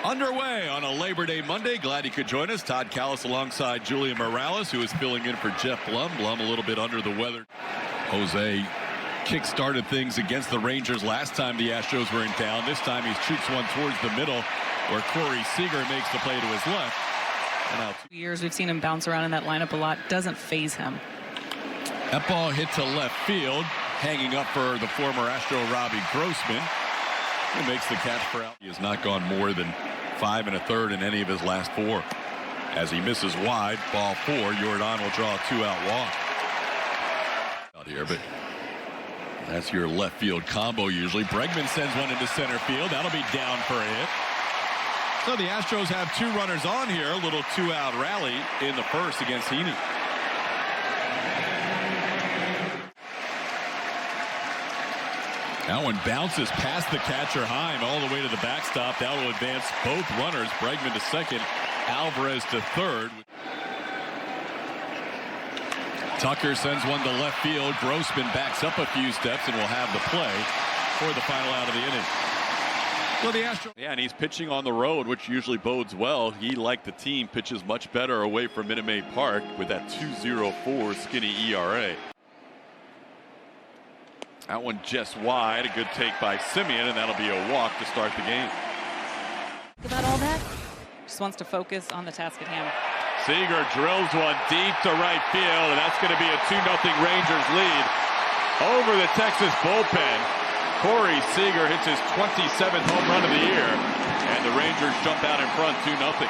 Underway on a Labor Day Monday. Glad you could join us. Todd Callis alongside Julia Morales, who is filling in for Jeff Blum. Blum a little bit under the weather. Jose kick-started things against the Rangers last time the Astros were in town. This time he shoots one towards the middle where Corey Seager makes the play to his left. And out. Years we've seen him bounce around in that lineup a lot. Doesn't faze him. That ball hit to left field, hanging up for the former Astro Robbie Grossman, who makes the catch for out. He has not gone more than 5 1/3 in any of his last 4. As he misses wide, ball 4, Jordan will draw a 2-out walk. Out here, but that's your left field combo usually. Bregman sends one into center field. That'll be down for a hit. So the Astros have 2 runners on here. A little 2-out rally in the first against Heaney. That one bounces past the catcher Heim all the way to the backstop. That will advance both runners. Bregman to second, Alvarez to third. Tucker sends one to left field. Grossman backs up a few steps and will have the play for the final out of the inning. So the Astros. Yeah, and he's pitching on the road, which usually bodes well. He, like the team, pitches much better away from Minute Maid Park with that 2.04 skinny ERA. That one just wide. A good take by Simeon, and that'll be a walk to start the game. About all that, just wants to focus on the task at hand. Seager drills one deep to right field, and that's going to be a 2-0 Rangers lead over the Texas bullpen. Corey Seager hits his 27th home run of the year, and the Rangers jump out in front 2-0.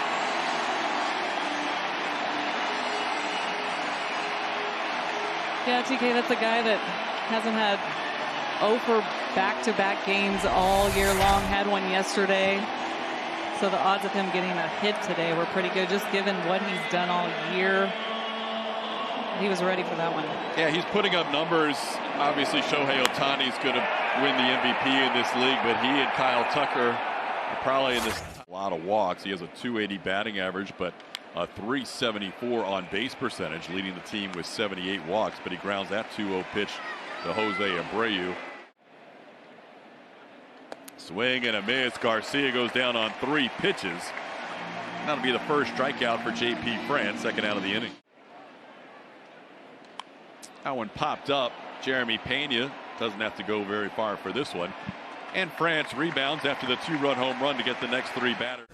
Yeah, TK, that's a guy that hasn't had 0 for back-to-back games all year long. Had one yesterday. So the odds of him getting a hit today were pretty good, just given what he's done all year. He was ready for that one. Yeah, he's putting up numbers. Obviously, Shohei Ohtani's going to win the MVP in this league, but he and Kyle Tucker are probably in this. A lot of walks. He has a .280 batting average, but a .374 on base percentage, leading the team with 78 walks. But he grounds that 2-0 pitch to Jose Abreu. Swing and a miss. Garcia goes down on 3 pitches. That'll be the first strikeout for J.P. France, second out of the inning. That one popped up. Jeremy Pena doesn't have to go very far for this one. And France rebounds after the 2-run home run to get the next 3 batters.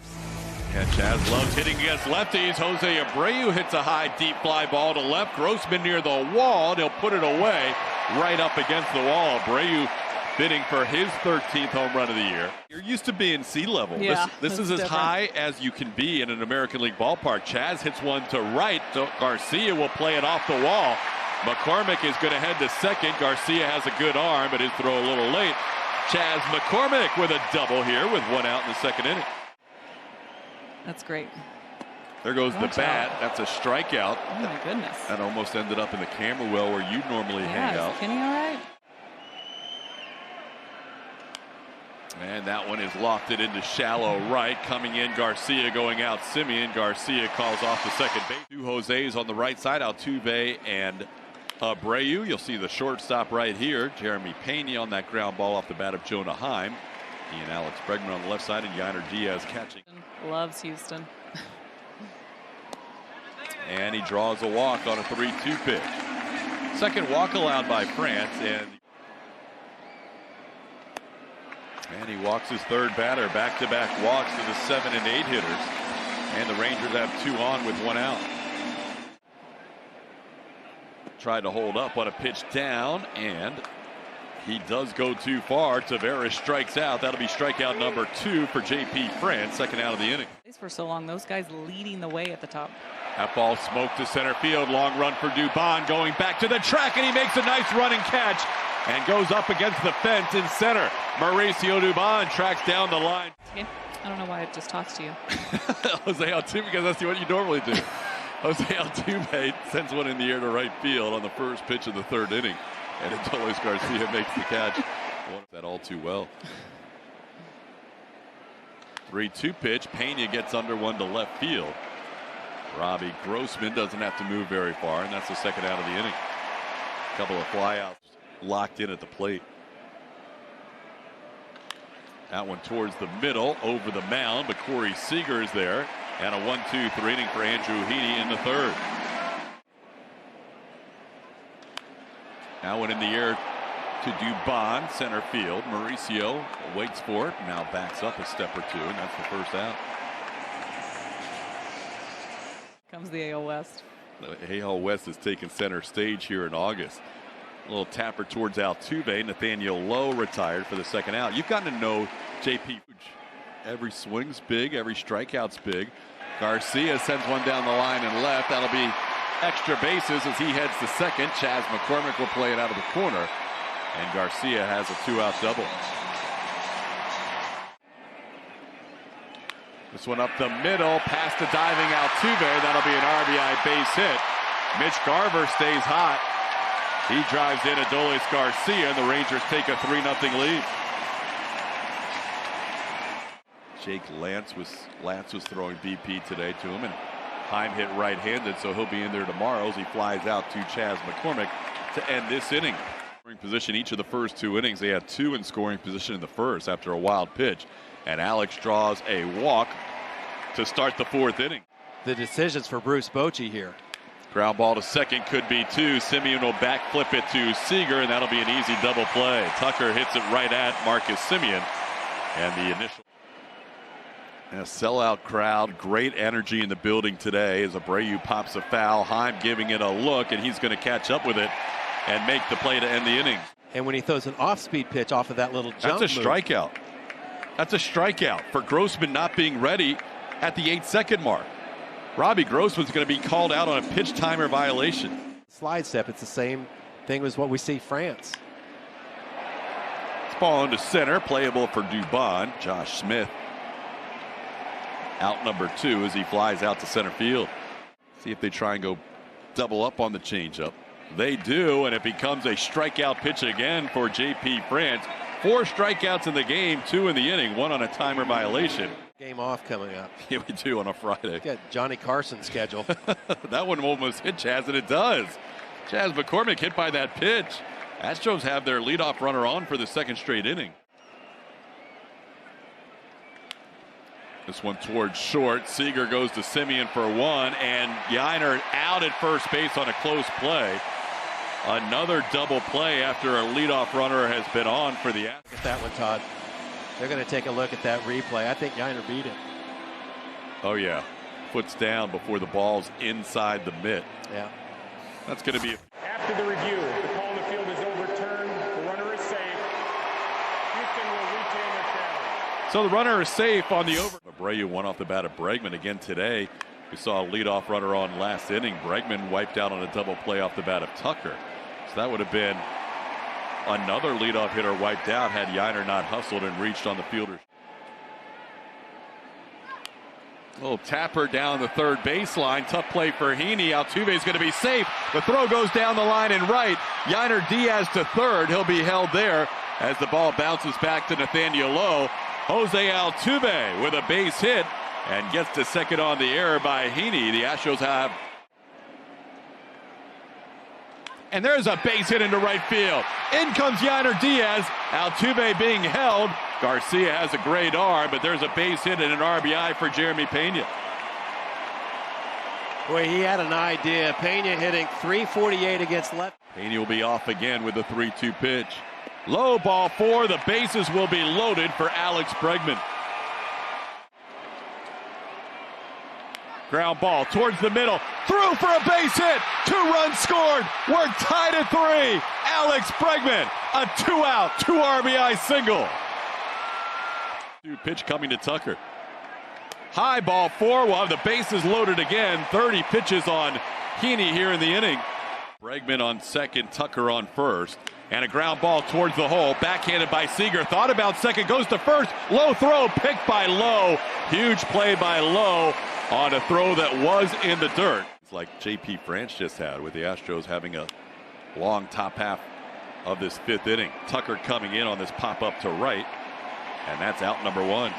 And Chaz loves hitting against lefties. Jose Abreu hits a high, deep fly ball to left. Grossman near the wall, and he'll put it away right up against the wall. Abreu bidding for his 13th home run of the year. You're used to being sea level. Yeah, this is as high as you can be in an American League ballpark. Chaz hits one to right. So Garcia will play it off the wall. McCormick is going to head to second. Garcia has a good arm, but his throw a little late. Chaz McCormick with a double here with 1 out in the second inning. That's great. There goes the bat. That's a strikeout. Oh my goodness. That almost ended up in the camera well where you normally hang out. Is Kenny all right? And that one is lofted into shallow right. Coming in, Garcia going out. Simeon. Garcia calls off the second base. 2 Jose's on the right side. Altuve and Abreu. You'll see the shortstop right here. Jeremy Pena on that ground ball off the bat of Jonah Heim. He and Alex Bregman on the left side, and Yainer Diaz catching. Loves Houston. And he draws a walk on a 3-2 pitch. Second walk allowed by France, and he walks his 3rd batter. Back-to-back walks to the 7 and 8 hitters. And the Rangers have 2 on with 1 out. Tried to hold up on a pitch down, and he does go too far. Tavares strikes out. That'll be strikeout number 2 for J.P. France, second out of the inning. For so long, those guys leading the way at the top. That ball smoked to center field. Long run for Dubon, going back to the track, and he makes a nice running catch and goes up against the fence in center. Mauricio Dubon tracks down the line. I don't know why it just talks to you. Jose Altuve, because that's what you normally do. Jose Altuve sends one in the air to right field on the first pitch of the 3rd inning. And Adolis Garcia makes the catch. That all too well. 3-2 pitch. Pena gets under one to left field. Robbie Grossman doesn't have to move very far, and that's the second out of the inning. A couple of flyouts locked in at the plate. That one towards the middle, over the mound, but Corey Seager is there. And a 1-2-3 inning for Andrew Heaney in the third. Now one in the air to Dubon, center field. Mauricio waits for it, now backs up a step or two, and that's the first out. Comes the AL West. The AL West has taken center stage here in August. A little tapper towards Altuve. Nathaniel Lowe retired for the second out. You've gotten to know JP. Every swing's big, every strikeout's big. Garcia sends one down the line and left. That'll be extra bases as he heads to second. Chas McCormick will play it out of the corner. And Garcia has a 2-out double. This one up the middle, past the diving Altuve. That'll be an RBI base hit. Mitch Garver stays hot. He drives in Adolis Garcia, and the Rangers take a 3-0 lead. Jake Lance was throwing BP today to him, and Heim hit right-handed, so he'll be in there tomorrow as he flies out to Chas McCormick to end this inning. Scoring position each of the first 2 innings. They had 2 in scoring position in the first after a wild pitch, and Alex draws a walk to start the 4th inning. The decisions for Bruce Bochy here. Ground ball to second, could be 2. Simeon will back flip it to Seager, and that'll be an easy double play. Tucker hits it right at Marcus Simeon, and the initial. And a sellout crowd, great energy in the building today as Abreu pops a foul. Heim giving it a look, and he's going to catch up with it and make the play to end the inning. And when he throws an off-speed pitch off of that little jump That's a strikeout. That's a strikeout for Grossman not being ready at the 8-second mark. Robbie Grossman's going to be called out on a pitch timer violation. Slide step, it's the same thing as what we see France. It's ball into center, playable for Dubon. Josh Smith out number 2 as he flies out to center field. See if they try and go double up on the changeup. They do, and it becomes a strikeout pitch again for JP France. 4 strikeouts in the game, 2 in the inning, 1 on a timer violation. Game off coming up. Yeah, we do on a Friday. Got Johnny Carson schedule. That one almost hit Chas, and it does. Chas McCormick hit by that pitch. Astros have their leadoff runner on for the 2nd straight inning. This one towards short. Seager goes to Simeon for 1, and Yainer out at first base on a close play. Another double play after a leadoff runner has been on for the Astros. Look at that one, Todd. They're going to take a look at that replay. I think Yainer beat it. Oh, yeah. Foot's down before the ball's inside the mitt. Yeah. That's going to be. After the review, the call in the field is overturned. The runner is safe. Houston will retain their challenge. So the runner is safe on the over. Abreu won off the bat of Bregman again today. We saw a leadoff runner on last inning. Bregman wiped out on a double play off the bat of Tucker. So that would have been another leadoff hitter wiped out had Yainer not hustled and reached on the fielder. Little tapper down the third baseline. Tough play for Heaney. Altuve is going to be safe. The throw goes down the line and right. Yainer Diaz to third. He'll be held there as the ball bounces back to Nathaniel Lowe. Jose Altuve with a base hit and gets to second on the error by Heaney. The Astros have. And there's a base hit into right field. In comes Yainer Diaz. Altuve being held. Garcia has a great arm, but there's a base hit and an RBI for Jeremy Pena. Boy, he had an idea. Pena hitting .348 against left. Pena will be off again with a 3-2 pitch. Low ball 4. The bases will be loaded for Alex Bregman. Ground ball towards the middle. Through for a base hit. 2 runs scored. We're tied at 3. Alex Bregman, a 2-out, 2 RBI single. Pitch coming to Tucker. High ball 4. We'll have the bases loaded again. 30 pitches on Heaney here in the inning. Bregman on second, Tucker on first. And a ground ball towards the hole. Backhanded by Seager. Thought about second. Goes to first. Low throw picked by Lowe. Huge play by Lowe on a throw that was in the dirt. It's like JP France just had with the Astros having a long top half of this 5th inning. Tucker coming in on this pop up to right. And that's out number 1.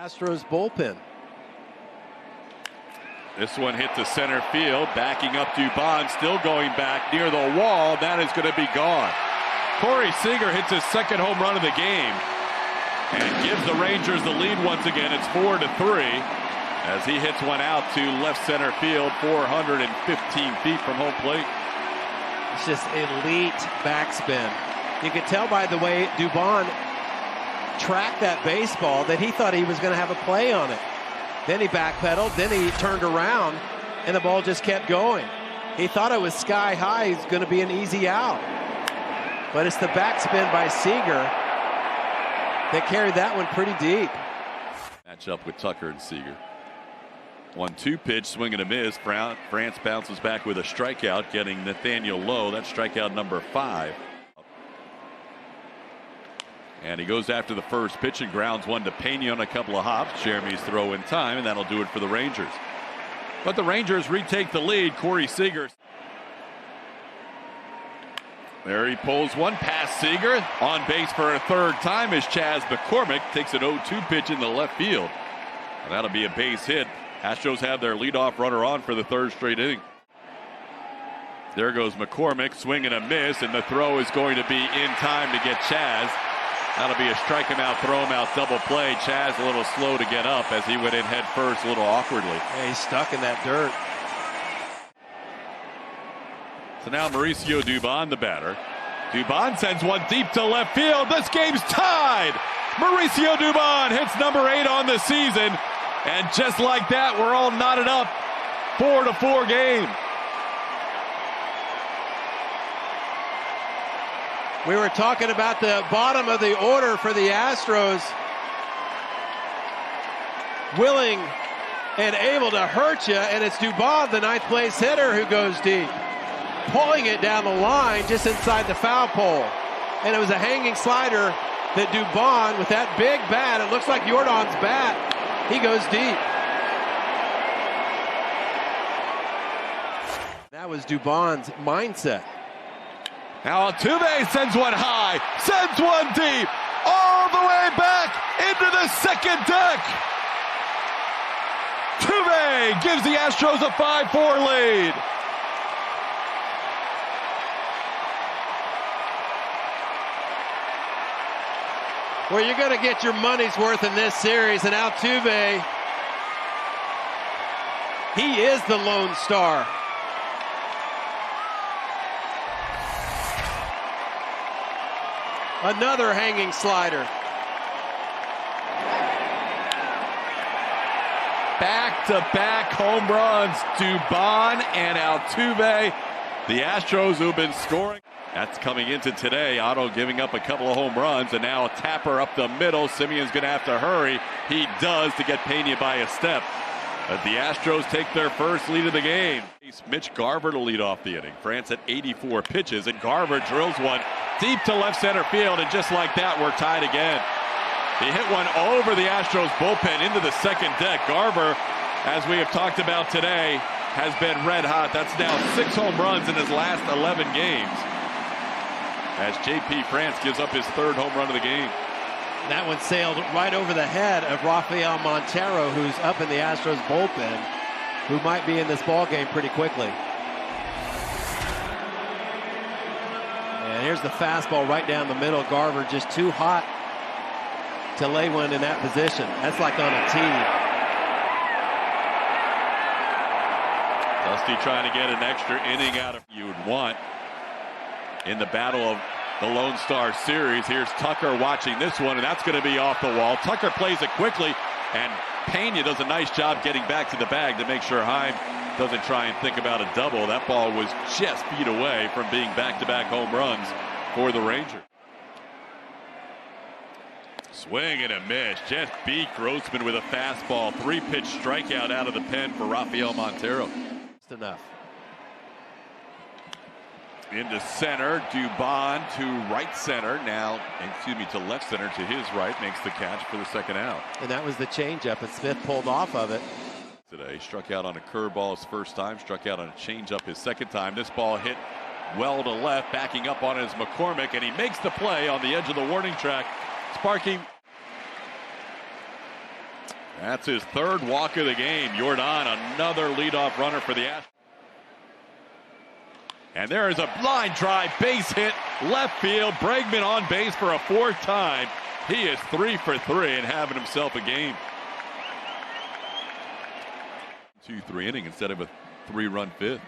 Astros bullpen. This one hit to center field. Backing up Dubon. Still going back near the wall. That is going to be gone. Corey Seager hits his 2nd home run of the game. and gives the Rangers the lead once again. It's 4-3 as he hits one out to left center field, 415 feet from home plate. It's just elite backspin. You could tell by the way Dubon tracked that baseball that he thought he was going to have a play on it. Then he backpedaled, then he turned around, and the ball just kept going. He thought it was sky high. It's going to be an easy out. But it's the backspin by Seager that carried that one pretty deep. Match up with Tucker and Seager. 1-2 pitch, swing and a miss. France bounces back with a strikeout, getting Nathaniel Lowe. That's strikeout number 5. And he goes after the first pitch and grounds one to Pena on a couple of hops. Jeremy's throw in time, and that'll do it for the Rangers. But the Rangers retake the lead. Corey Seager. There he pulls one past Seager. On base for a third time as Chaz McCormick takes an 0-2 pitch in the left field. And that'll be a base hit. Astros have their leadoff runner on for the third straight inning. There goes McCormick, swing and a miss, and the throw is going to be in time to get Chaz. That'll be a strike him out, throw him out, double play. Chaz a little slow to get up as he went in head first a little awkwardly. Yeah, he's stuck in that dirt. So now Mauricio Dubon, the batter. Dubon sends one deep to left field. This game's tied. Mauricio Dubon hits number 8 on the season. And just like that, we're all knotted up. 4-4 game. We were talking about the bottom of the order for the Astros. Willing and able to hurt you, and it's Dubon, the 9th place hitter, who goes deep. Pulling it down the line just inside the foul pole. And it was a hanging slider that Dubon, with that big bat, it looks like Jordan's bat, he goes deep. That was Dubon's mindset. Now Altuve sends one high, sends one deep, all the way back into the second deck. Altuve gives the Astros a 5-4 lead. Well, you're going to get your money's worth in this series, and Altuve, he is the lone star. Another hanging slider. Back-to-back home runs, Dubon and Altuve. The Astros who've been scoring. That's coming into today. Otto giving up a couple of home runs, and now a tapper up the middle. Simeon's going to have to hurry. He does to get Pena by a step. But the Astros take their first lead of the game. Mitch Garver to lead off the inning. France at 84 pitches, and Garver drills one deep to left center field, and just like that, we're tied again. He hit one over the Astros bullpen into the second deck. Garver, as we have talked about today, has been red hot. That's now 6 home runs in his last 11 games. As J.P. France gives up his 3rd home run of the game. That one sailed right over the head of Rafael Montero, who's up in the Astros bullpen, who might be in this ball game pretty quickly. And here's the fastball right down the middle. Garver just too hot to lay one in that position. That's like on a tee. Dusty trying to get an extra inning out of you would want in the battle of the Lone Star Series. Here's Tucker watching this one, and that's going to be off the wall. Tucker plays it quickly, and Pena does a nice job getting back to the bag to make sure Heim doesn't try and think about a double. That ball was just feet away from being back-to-back home runs for the Rangers. Swing and a miss. Just beat Grossman with a fastball. 3-pitch strikeout out of the pen for Rafael Montero. Just enough. Into center, Dubon to right center. Now, to left center to his right, makes the catch for the second out. And that was the changeup, and Smith pulled off of it. Today, struck out on a curveball his first time, struck out on a changeup his second time. This ball hit well to left, backing up on his McCormick, and he makes the play on the edge of the warning track, sparking. That's his 3rd walk of the game. Jordan, another leadoff runner for the Astros. And there is a line drive, base hit, left field. Bregman on base for a fourth time. He is 3 for 3 and having himself a game. 2-3 inning instead of a 3-run fifth.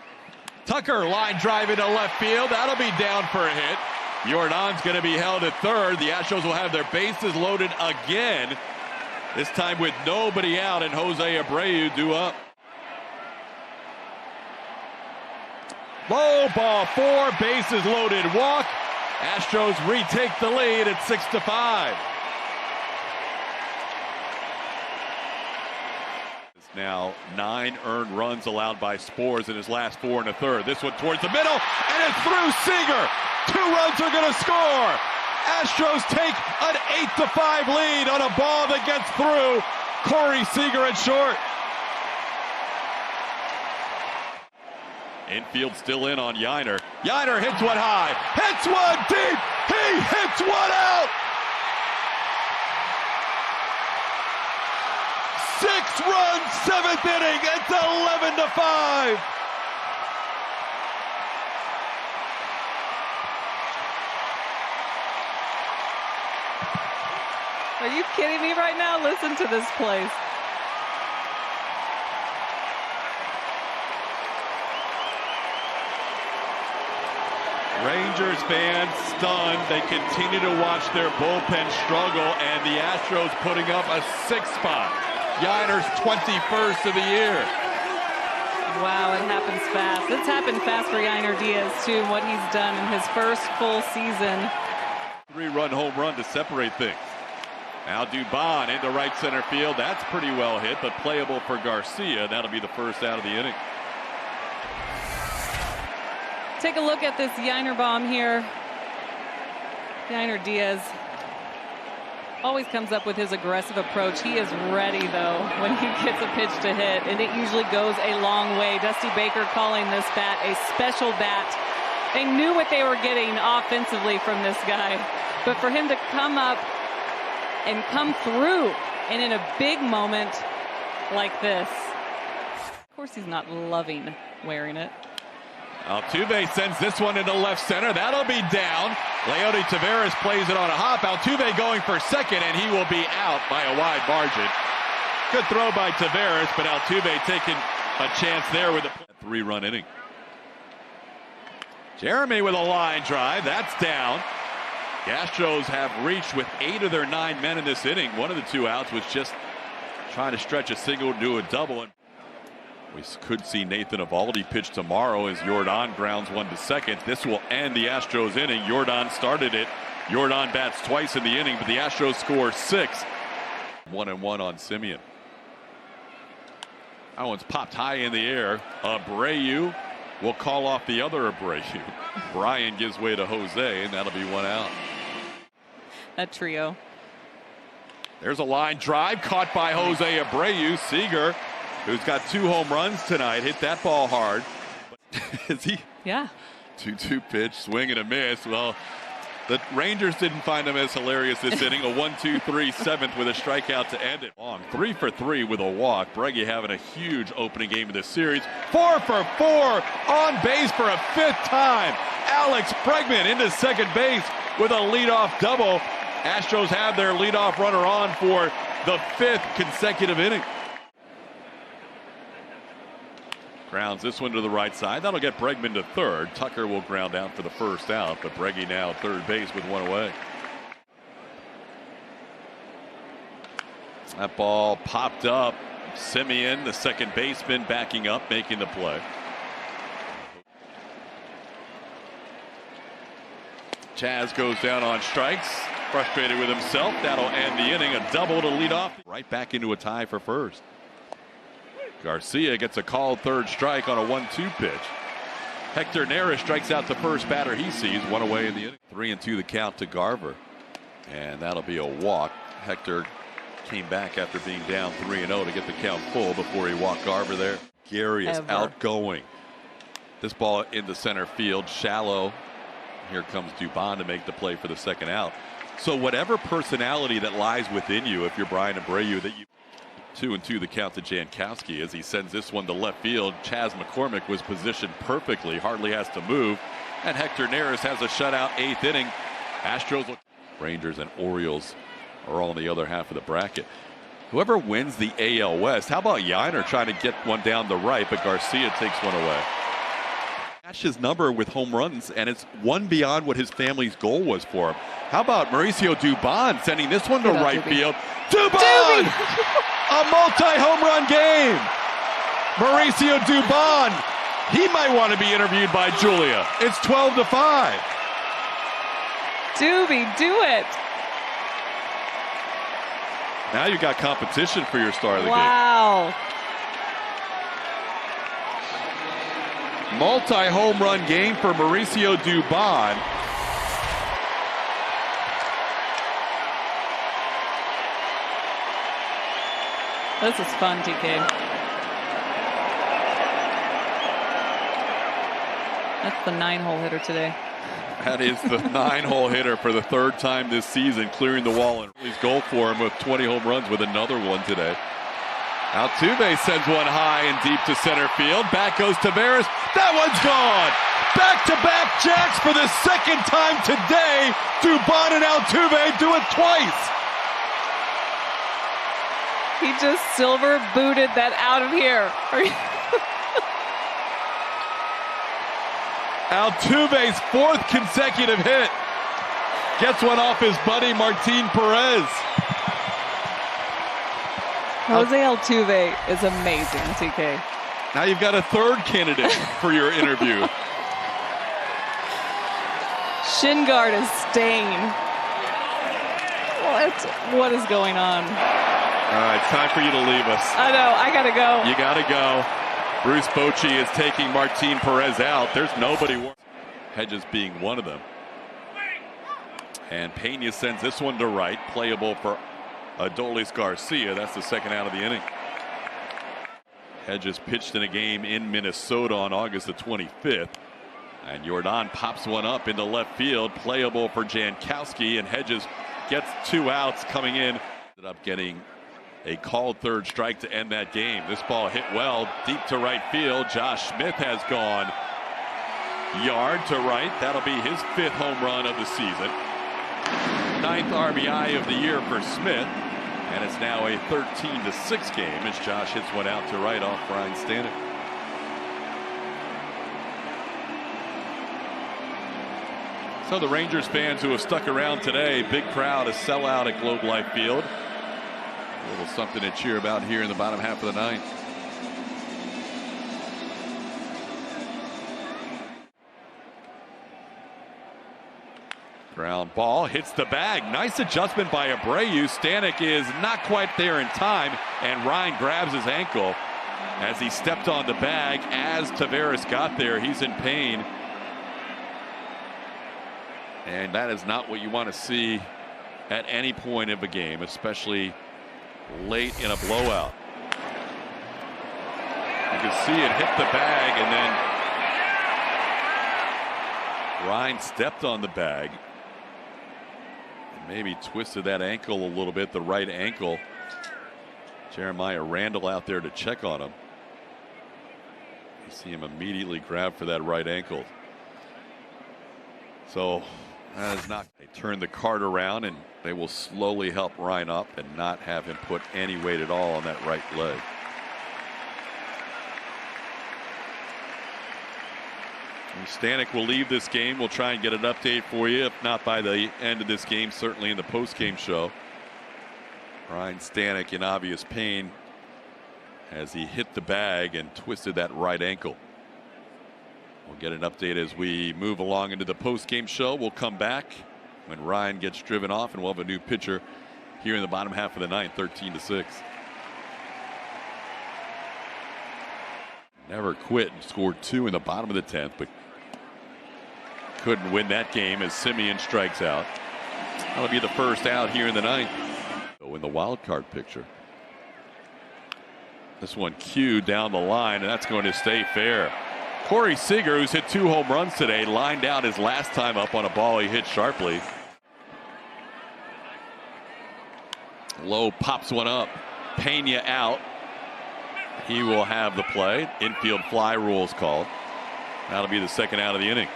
Tucker line drive into left field. That'll be down for a hit. Jordan's going to be held at third. The Astros will have their bases loaded again. This time with nobody out and Jose Abreu due up. Low ball 4, bases loaded, walk. Astros retake the lead at 6-5. Now 9 earned runs allowed by Spores in his last 4 1/3. This one towards the middle, and it's through Seager. 2 runs are going to score. Astros take an 8-5 lead on a ball that gets through. Corey Seager at short. Infield still in on Yiner. Yiner hits one high, hits one deep. He hits one out. 6 runs, 7th inning. It's 11-5. Are you kidding me right now? Listen to this place. Rangers fans stunned. They continue to watch their bullpen struggle, and the Astros putting up a 6 spot. Yiner's 21st of the year. Wow, it happens fast. It's happened fast for Yainer Diaz, too, and what he's done in his first full season. 3-run home run to separate things. Now Dubon into right center field. That's pretty well hit, but playable for Garcia. That'll be the first out of the inning. Take a look at this Yainer bomb here. Yainer Diaz always comes up with his aggressive approach. He is ready, though, when he gets a pitch to hit, and it usually goes a long way. Dusty Baker calling this bat a special bat. They knew what they were getting offensively from this guy, but for him to come up and come through, and in a big moment like this, of course he's not loving wearing it. Altuve sends this one into left center. That'll be down. Leody Taveras plays it on a hop. Altuve going for second, and he will be out by a wide margin. Good throw by Taveras, but Altuve taking a chance there with a 3-run inning. Jeremy with a line drive. That's down. The Astros have reached with 8 of their 9 men in this inning. One of the 2 outs was just trying to stretch a single to a double. We could see Nathan Eovaldi pitch tomorrow as Jordan grounds one to second. This will end the Astros inning. Jordan started it. Jordan bats twice in the inning, but the Astros score 6. 1-1 on Simeon. That one's popped high in the air. Abreu will call off the other Abreu. Brian gives way to Jose, and that'll be 1 out. That trio. There's a line drive caught by Jose Abreu. Seager, who's got 2 home runs tonight, hit that ball hard. Is he? Yeah. 2-2 pitch, swing and a miss. Well, the Rangers didn't find him as hilarious this inning. A 1-2-3 7th with a strikeout to end it. Long 3 for 3 with a walk. Breggy having a huge opening game of this series. 4 for 4 on base for a 5th time. Alex Bregman into second base with a leadoff double. Astros have their leadoff runner on for the 5th consecutive inning. Grounds this one to the right side. That'll get Bregman to third. Tucker will ground out for the first out, but Breggy now third base with 1 away. That ball popped up. Simeon, the second baseman, backing up, making the play. Chaz goes down on strikes. Frustrated with himself. That'll end the inning. A double to lead off. Right back into a tie for first. Garcia gets a called third strike on a 1-2 pitch. Hector Neris strikes out the first batter he sees. 1 away in the inning. 3-2 the count to Garver. And that'll be a walk. Hector came back after being down 3-0 to get the count full before he walked Garver there. Gary is outgoing. This ball into center field, shallow. Here comes Dubon to make the play for the second out. So whatever personality that lies within you, if you're Brian Abreu, that you 2-2 the count to Jankowski as he sends this one to left field. Chas McCormick was positioned perfectly, hardly has to move. And Hector Neris has a shutout 8th inning. Astros, Rangers, and Orioles are all in the other half of the bracket. Whoever wins the AL West, how about Yiner trying to get one down the right, but Garcia takes one away. That's his number with home runs, and it's one beyond what his family's goal was for him. How about Mauricio Dubon sending this one to right field? Dubon! A multi-home run game! Mauricio Dubon! He might want to be interviewed by Julia. It's 12-5. Doobie, do it! Now you got competition for your star of the game. Wow. Multi-home run game for Mauricio Dubon. This is fun, TK. That's the 9-hole hitter today. That is the 9-hole hitter for the 3rd time this season, clearing the wall. And his goal for him with 20 home runs with another one today. Altuve sends one high and deep to center field. Back goes Taveras. That one's gone. Back-to-back jacks for the 2nd time today. Dubon and Altuve do it twice. He just silver booted that out of here. Altuve's 4th consecutive hit. Gets one off his buddy Martin Perez. Jose Altuve is amazing, TK. Now you've got a 3rd candidate for your interview. Shin guard is staying. What is going on? All right, it's time for you to leave us. I know, I gotta go. You gotta go. Bruce Bochy is taking Martin Perez out. There's nobody worse. Hedges being one of them. And Pena sends this one to right. Playable for Adolis Garcia. That's the 2nd out of the inning. Hedges pitched in a game in Minnesota on August the 25th. And Jordan pops one up into left field. Playable for Jankowski. And Hedges gets 2 outs coming in. Ended up getting a called 3rd strike to end that game. This ball hit well deep to right field. Josh Smith has gone yard to right. That'll be his 5th home run of the season. 9th RBI of the year for Smith. And it's now a 13-6 game as Josh hits one out to right off Ryan Stanek. So the Rangers fans who have stuck around today, big crowd, a sellout at Globe Life Field. A little something to cheer about here in the bottom half of the 9th. Ground ball hits the bag. Nice adjustment by Abreu. Stanek is not quite there in time, and Ryan grabs his ankle as he stepped on the bag. As Taveras got there, he's in pain. And that is not what you want to see at any point of a game, especially late in a blowout. You can see it hit the bag, and then Ryan stepped on the bag and maybe twisted that ankle a little bit, the right ankle. Jeremiah Randall out there to check on him. You see him immediately grab for that right ankle. So that is not. They turn the card around and they will slowly help Ryan up and not have him put any weight at all on that right leg. And Stanek will leave this game. We'll try and get an update for you, if not by the end of this game, certainly in the post-game show. Ryan Stanek in obvious pain as he hit the bag and twisted that right ankle. We'll get an update as we move along into the post-game show. We'll come back when Ryan gets driven off, and we'll have a new pitcher here in the bottom half of the 9th, 13-6. Never quit and scored 2 in the bottom of the 10th, but couldn't win that game as Simeon strikes out. That'll be the first out here in the 9th. So in the wild card picture, this one cued down the line, and that's going to stay fair. Corey Seager, who's hit 2 home runs today, lined out his last time up on a ball he hit sharply. Lowe pops one up. Pena out. He will have the play. Infield fly rules called. That'll be the second out of the inning.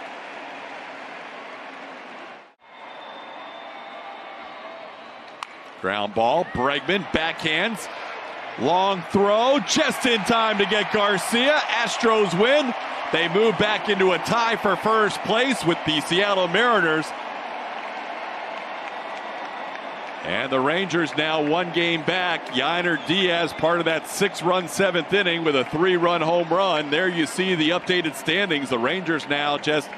Ground ball. Bregman backhands. Long throw. Just in time to get Garcia. Astros win. They move back into a tie for first place with the Seattle Mariners. And the Rangers now 1 game back. Yainer Diaz part of that 6-run 7th inning with a 3-run home run. There you see the updated standings. The Rangers now just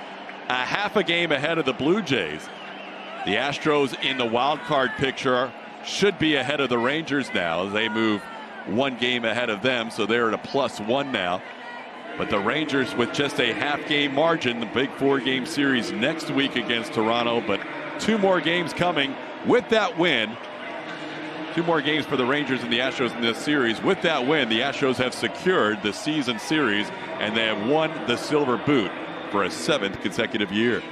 a half a game ahead of the Blue Jays. The Astros in the wild card picture should be ahead of the Rangers now as they move 1 game ahead of them, so they're at a +1 now. But the Rangers with just a half-game margin, the big 4-game series next week against Toronto, but 2 more games coming with that win. 2 more games for the Rangers and the Astros in this series. With that win, the Astros have secured the season series, and they have won the Silver Boot for a 7th consecutive year.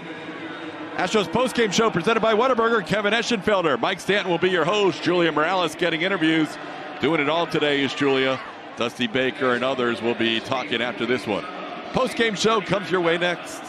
Astros postgame show presented by Whataburger. Kevin Eschenfelder, Mike Stanton will be your host. Julia Morales getting interviews. Doing it all today is Julia. Dusty Baker and others will be talking after this one. Postgame show comes your way next.